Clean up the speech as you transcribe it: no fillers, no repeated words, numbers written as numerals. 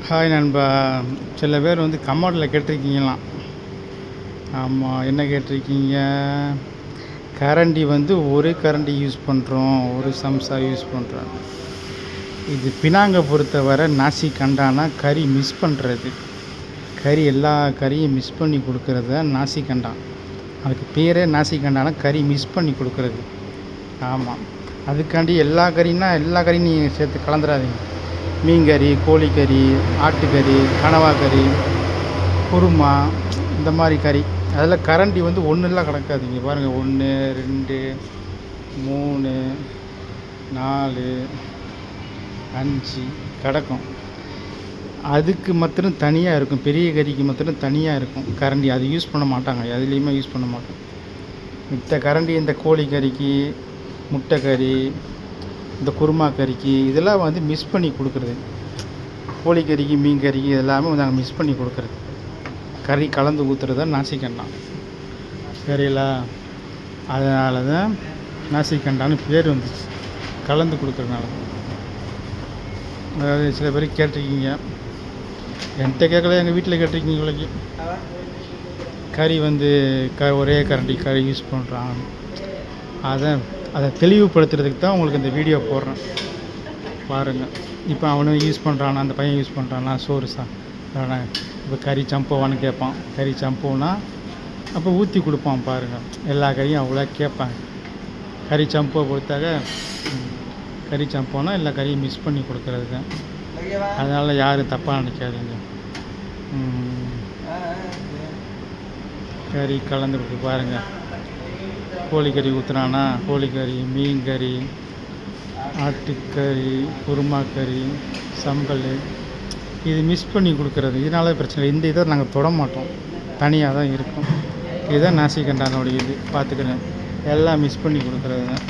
Hi நண்பா. சில பேர் வந்து கமெண்டில் கேட்டிருக்கீங்களாம். ஆமாம், என்ன கேட்டிருக்கீங்க? கரண்டி வந்து ஒரு கரண்டி யூஸ் பண்ணுறோம், ஒரு சம்சா யூஸ் பண்ணுறோம். இது பினாங்கை பொறுத்தவரை நாசி கண்டானா கறி மிஸ் பண்ணுறது. கறி எல்லா கறியும் மிஸ் பண்ணி கொடுக்கறது தான் நாசி கண்டான். அதுக்கு பேரே நாசி கண்டானா கறி மிஸ் பண்ணி கொடுக்குறது. ஆமாம், அதுக்காண்டி எல்லா கறியும் நீங்கள் சேர்த்து கலந்துடாதீங்க. மீன் கறி, கோழிக்கறி, ஆட்டுக்கறி, கனவா கறி, குருமா, இந்த மாதிரி கறி அதில் கரண்டி வந்து ஒன்றுலாம் கிடக்காதீங்க. பாருங்கள், 1 2 3 4 5 கிடக்கும். அதுக்கு மாத்திரம் தனியாக இருக்கும். பெரிய கறிக்கு மாத்திரம் தனியாக இருக்கும் கரண்டி. அது யூஸ் பண்ண மாட்டாங்க, எதுலேயுமே யூஸ் பண்ண மாட்டோம். மித்த கரண்டி இந்த கோழிக்கறிக்கு, முட்டை கறி, இந்த குருமா கறிக்கு இதெல்லாம் வந்து மிஸ் பண்ணி கொடுக்குறது. கோழிக்கறிக்கு, மீன் கறிக்கு இதெல்லாமே நாங்கள் மிஸ் பண்ணி கொடுக்குறது. கறி கலந்து ஊற்றுறது தான் நாசிக்கண்டான். சரிங்களா? அதனால தான் நாசிக்கண்டான்னு பேர் வந்துச்சு, கலந்து கொடுக்குறதுனால. அதாவது சில பேர் கேட்டிருக்கீங்க, என்கிட்ட கேட்கல, எங்கள் வீட்டில் கேட்டிருக்கீங்க. இவ்வளோக்கு கறி வந்து ஒரே கரண்டி கறி யூஸ் பண்ணுறான். அதை தெளிவுபடுத்துறதுக்கு தான் உங்களுக்கு இந்த வீடியோ போடுறேன். பாருங்கள், இப்போ அவனும் யூஸ் பண்ணுறானா, அந்த பையன் யூஸ் பண்ணுறானா, சோறு இப்போ கறி சம்பவான்னு கேட்பான். கறி சம்புனா அப்போ ஊற்றி கொடுப்பான். பாருங்கள், எல்லா கறியும் அவ்வளோ கேட்பாங்க. கறி சம்பவை கொடுத்தாக்க கறி சம்பவம்னா எல்லா கறியும் மிஸ் பண்ணி கொடுக்குறது தான். அதனால் யாரும் தப்பாக நினைக்காதீங்க. கறி கலந்து கொடுத்து பாருங்கள். கோழிக்கறி ஊற்றுனானா கோழிக்கறி, மீன் கறி, ஆட்டுக்கறி, குருமா கறி, சம்பல், இது மிஸ் பண்ணி கொடுக்குறது. இதனால பிரச்சனை. இந்த இதை நாங்கள் தொட மாட்டோம், தனியாக தான் இருக்கும். இதுதான் நாசிக்கண்டானோடைய இது. பார்த்துக்கிறேன், எல்லாம் மிஸ் பண்ணி கொடுக்குறது தான்.